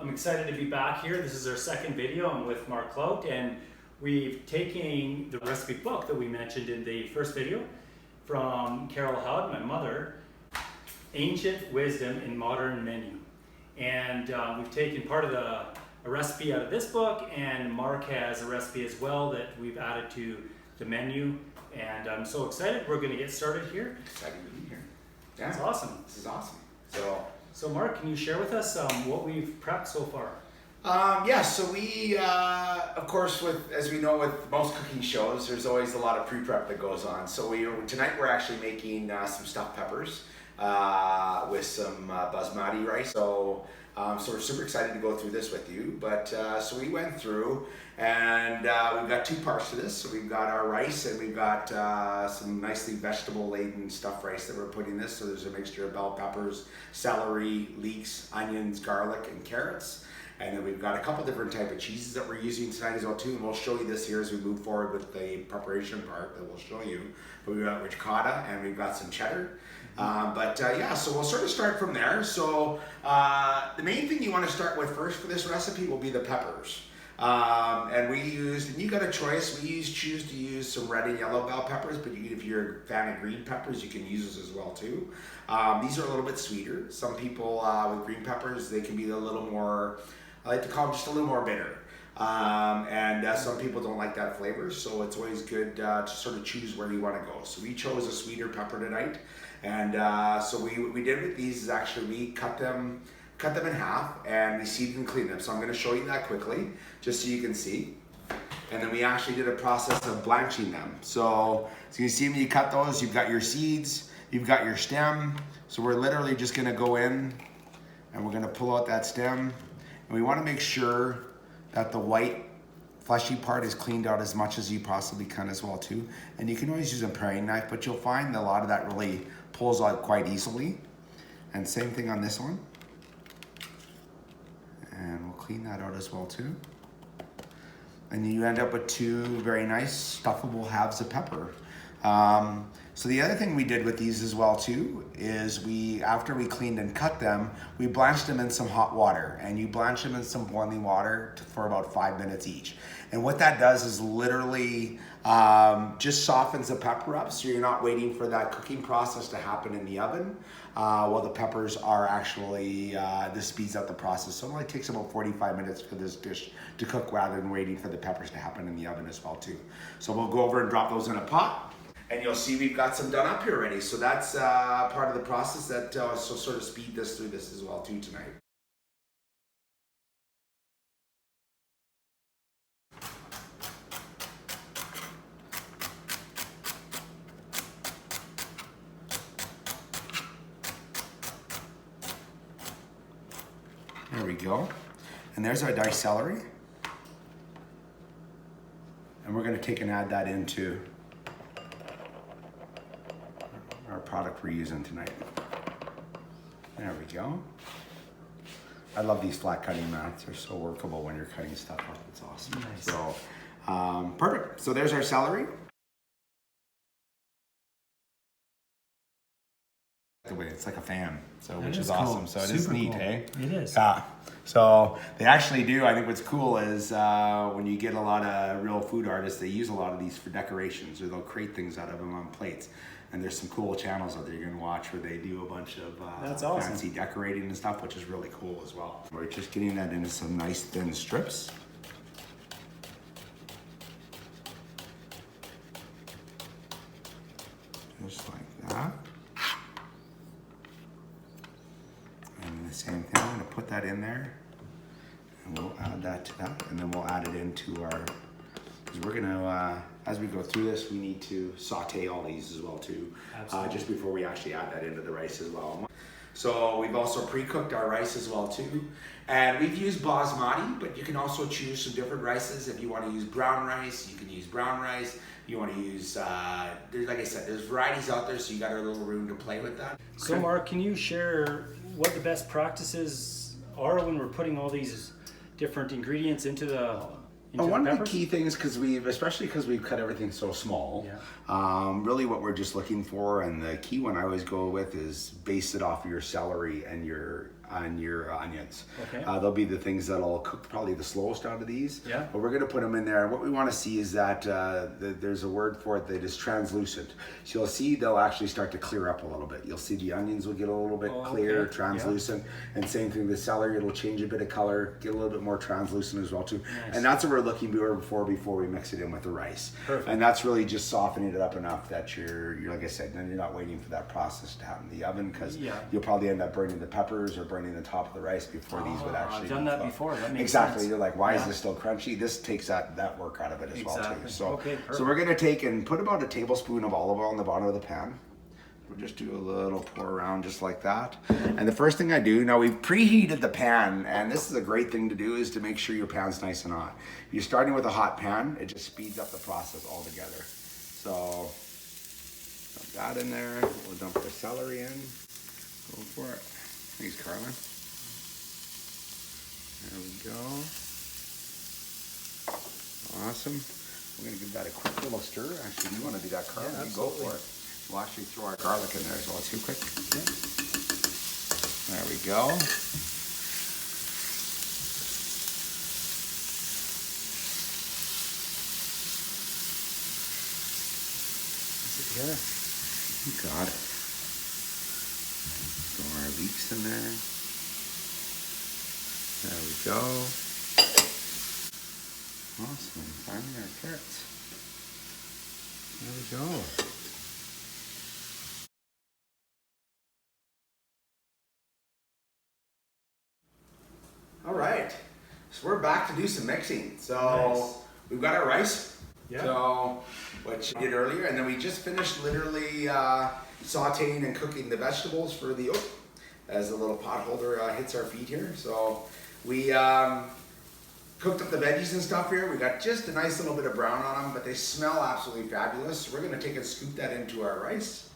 I'm excited to be back here. This is our second video. I'm with Mark Clout, and we've taken the recipe book that we mentioned in the first video from Carol Howd, my mother, Ancient Wisdom in Modern Menu. And we've taken part of a recipe out of this book, and Mark has a recipe as well that we've added to the menu. And I'm so excited. We're going to get started here. Excited to be here. Yeah. It's awesome. This is awesome. So Mark, can you share with us what we've prepped so far? So we, of course, as we know with most cooking shows, there's always a lot of pre-prep that goes on. So tonight we're actually making some stuffed peppers with some Basmati rice. So we're super excited to go through this with you. But so we went through, and we've got two parts to this. So we've got our rice, and we've got some nicely vegetable-laden stuffed rice that we're putting in this. So there's a mixture of bell peppers, celery, leeks, onions, garlic, and carrots. And then we've got a couple different type of cheeses that we're using tonight as well too. And we'll show you this here as we move forward with the preparation part that we'll show you. But we've got ricotta and we've got some cheddar. So we'll sort of start from there. So the main thing you want to start with first for this recipe will be the peppers. And you got a choice. We choose to use some red and yellow bell peppers, but if you're a fan of green peppers, you can use those as well too. These are a little bit sweeter. Some people with green peppers, they can be a little more, I like to call them just a little more bitter. Some people don't like that flavor, so it's always good to sort of choose where you want to go. So we chose a sweeter pepper tonight, and so we did with these is actually we cut them in half and we seeded and cleaned them. So I'm going to show you that quickly, just so you can see. And then we actually did a process of blanching them. So you see when you cut those, you've got your seeds, you've got your stem. So we're literally just going to go in and we're going to pull out that stem. And we want to make sure that the white fleshy part is cleaned out as much as you possibly can as well too. And you can always use a paring knife, but you'll find that a lot of that really pulls out quite easily. And same thing on this one. And we'll clean that out as well too. And you end up with two very nice stuffable halves of pepper. So the other thing we did with these as well too is after we cleaned and cut them, we blanched them in some hot water, and you blanch them in some boiling water for about 5 minutes each. And what that does is literally just softens the pepper up, so you're not waiting for that cooking process to happen in the oven while the peppers are actually, this speeds up the process. So it only takes about 45 minutes for this dish to cook rather than waiting for the peppers to happen in the oven as well too. So we'll go over and drop those in a pot. And you'll see we've got some done up here already. So that's part of the process that so sort of speed this through this as well too tonight. There we go. And there's our diced celery. And we're going to take and add that into our product we're using tonight. There we go. I love these flat cutting mats. They're so workable when you're cutting stuff up. It's awesome. Nice. So, perfect. So there's our celery. The way it's like a fan, which is awesome. Cool. So it is neat, cool. Hey? It is. Yeah. So they actually do. I think what's cool is when you get a lot of real food artists, they use a lot of these for decorations, or they'll create things out of them on plates. And there's some cool channels out there you're gonna watch where they do a bunch of awesome. Fancy decorating and stuff, which is really cool as well. We're just getting that into some nice thin strips. Just like that. And the same thing, I'm gonna put that in there and we'll add that to that, and then we'll add it into our, because we're gonna, as we go through this, we need to saute all these as well too, just before we actually add that into the rice as well. So we've also pre-cooked our rice as well too. And we've used basmati, but you can also choose some different rices. If you want to use brown rice, you can use brown rice. You want to use, like I said, there's varieties out there, so you got a little room to play with that. So Mark, can you share what the best practices are when we're putting all these different ingredients into the one of the key things, especially because we've cut everything so small, really what we're just looking for, and the key one I always go with is base it off of your celery and your on your onions. Okay. They'll be the things that'll cook probably the slowest out of these. Yeah. But we're gonna put them in there. And what we want to see is that there's a word for it that is translucent. So you'll see they'll actually start to clear up a little bit. You'll see the onions will get a little bit clear, okay. translucent, and same thing the celery. It'll change a bit of color, get a little bit more translucent as well too. Nice. And that's what we're looking for before we mix it in with the rice. Perfect. And that's really just softening it up enough that you're like I said, then you're not waiting for that process to happen in the oven, because you'll probably end up burning the peppers or burning the top of the rice before these would actually. I've done that before. That makes exactly. sense. You're like, why is this still crunchy? This takes that work out of it as well too. So, perfect. so we're gonna take and put about a tablespoon of olive oil in the bottom of the pan. We'll just do a little pour around just like that. And the first thing I do, now we've preheated the pan, and this is a great thing to do, is to make sure your pan's nice and hot. If you're starting with a hot pan, it just speeds up the process altogether. So, dump that in there. We'll dump the celery in. Go for it. Thanks, Carlin. There we go. Awesome. We're gonna give that a quick little stir. Actually, you wanna do that, Carlin? Yeah, you go for it. We'll actually throw our garlic in there as well too quick. Okay. There we go. Mix it together. You got it. Throw our leeks in there. There we go. Awesome. Finally our carrots. There we go. All right, so we're back to do some mixing. So we've got our rice, so which we did earlier, and then we just finished literally sauteing and cooking the vegetables for the as the little pot holder hits our feet here. So we cooked up the veggies and stuff here. We got just a nice little bit of brown on them, but they smell absolutely fabulous. So we're gonna take and scoop that into our rice.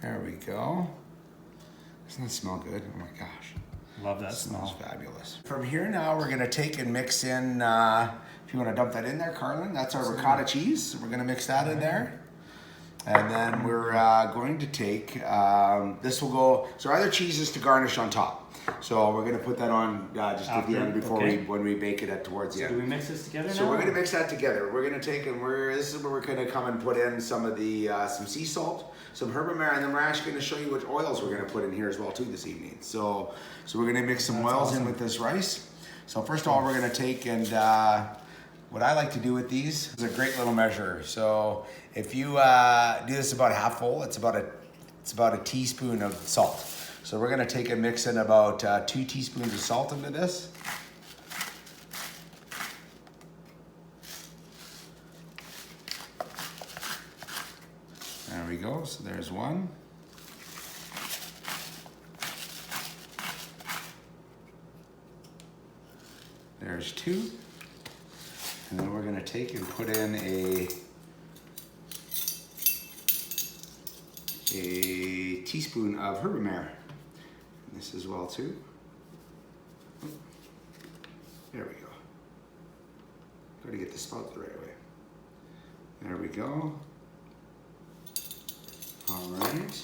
There we go. Doesn't that smell good? Oh my gosh. Love that Smells smell. fabulous. From here now, we're gonna take and mix in, if you wanna dump that in there, Carlin, that's our ricotta cheese. So we're gonna mix that in there. And then we're going to take, this will go, so our other cheese is to garnish on top. So we're gonna put that on just at the end before when we bake it towards the end. Do we mix this together now? So we're gonna mix that together. We're gonna take and this is where we're gonna come and put in some of the, some sea salt, some herbamare, and then we're actually gonna show you which oils we're gonna put in here as well too this evening. So we're gonna mix some oils in with this rice. So first of all, we're gonna take and, what I like to do with these is a great little measure. So if you do this about half full, it's about a teaspoon of salt. So we're gonna take and mix in about 2 teaspoons of salt into this. There we go, so there's one. There's 2. And then we're gonna take and put in a teaspoon of herbamare. And this as well too. There we go. Gotta get the spout the right way. There we go. All right.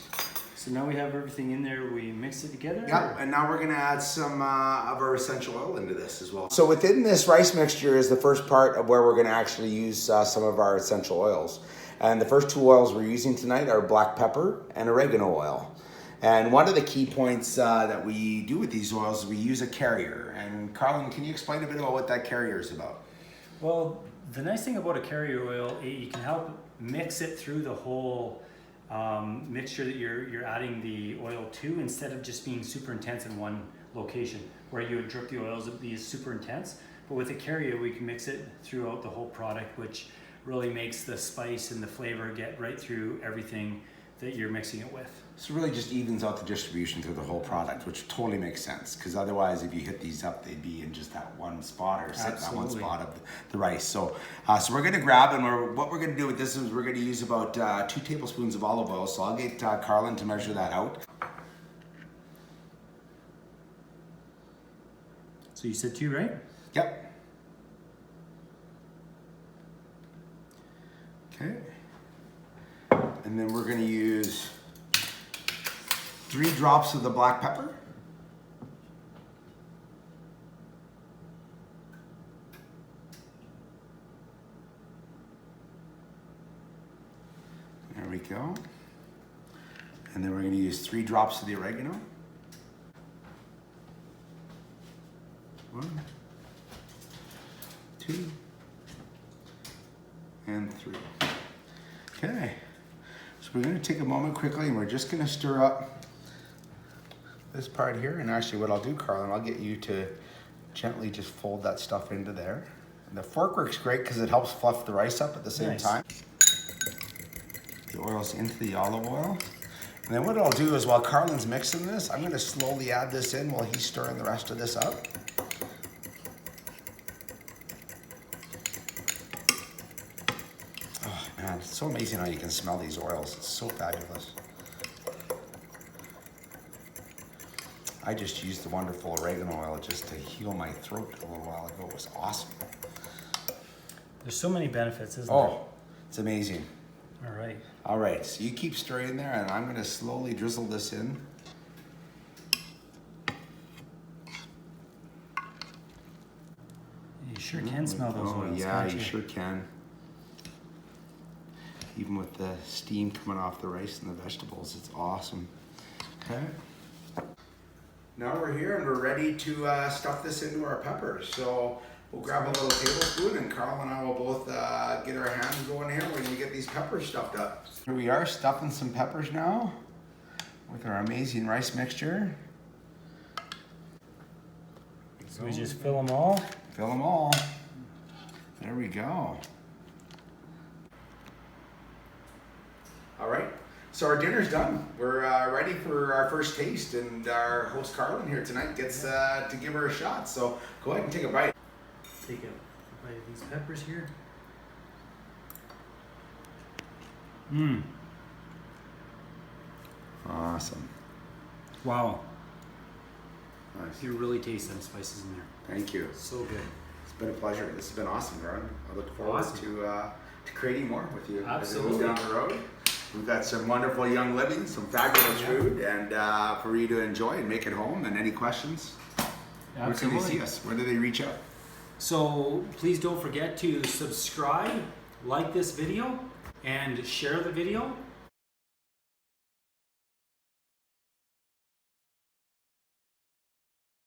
So now we have everything in there. We mix it together. Yep, and now we're gonna add some of our essential oil into this as well. So within this rice mixture is the first part of where we're gonna actually use some of our essential oils. And the first 2 oils we're using tonight are black pepper and oregano oil. And one of the key points that we do with these oils is we use a carrier. And Carlin, can you explain a bit about what that carrier is about? Well, the nice thing about a carrier oil, you can help mix it through the whole mixture that you're adding the oil to, instead of just being super intense in one location where you would drip the oils, it would be super intense. But with a carrier, we can mix it throughout the whole product, which really makes the spice and the flavor get right through everything that you're mixing it with. So it really just evens out the distribution through the whole product, which totally makes sense. Because otherwise, if you hit these up, they'd be in just that one spot or sit in that one spot of the rice. So, so we're gonna grab, and what we're gonna do with this is we're gonna use about 2 tablespoons of olive oil. So I'll get Carlin to measure that out. So you said 2, right? Yep. Okay. And then we're gonna use 3 drops of the black pepper. There we go. And then we're going to use 3 drops of the oregano. 1, 2, and 3. Okay. So we're going to take a moment quickly and we're just going to stir up this part here. And actually what I'll do, Carlin, I'll get you to gently just fold that stuff into there. And the fork works great because it helps fluff the rice up at the same time. The oil's into the olive oil. And then what I'll do is while Carlin's mixing this, I'm going to slowly add this in while he's stirring the rest of this up. Oh man, it's so amazing how you can smell these oils. It's so fabulous. I just used the wonderful oregano oil just to heal my throat a little while ago. It was awesome. There's so many benefits, isn't there? Oh, it's amazing. All right. All right, so you keep stirring there and I'm gonna slowly drizzle this in. You sure can smell those oils, yeah, can't you sure can. Even with the steam coming off the rice and the vegetables, it's awesome. Okay. Now we're here and we're ready to stuff this into our peppers. So we'll grab a little tablespoon and Carl and I will both get our hands going here. We're gonna get these peppers stuffed up. Here we are stuffing some peppers now with our amazing rice mixture. So we just fill them all? Fill them all. There we go. All right, so our dinner's done. We're ready for our first taste, and our host Carlin here tonight gets to give her a shot. So go ahead and take a bite. Take a bite of these peppers here. Mmm. Awesome. Wow. Nice. You really taste them spices in there. Thank you. So good. It's been a pleasure. This has been awesome, Carlin. I look forward to creating more with you Absolutely. as we move down the road. We've got some wonderful young living, some fabulous food, and for you to enjoy and make it home. And any questions? Absolutely. Where can they see us? Where do they reach out? So please don't forget to subscribe, like this video, and share the video.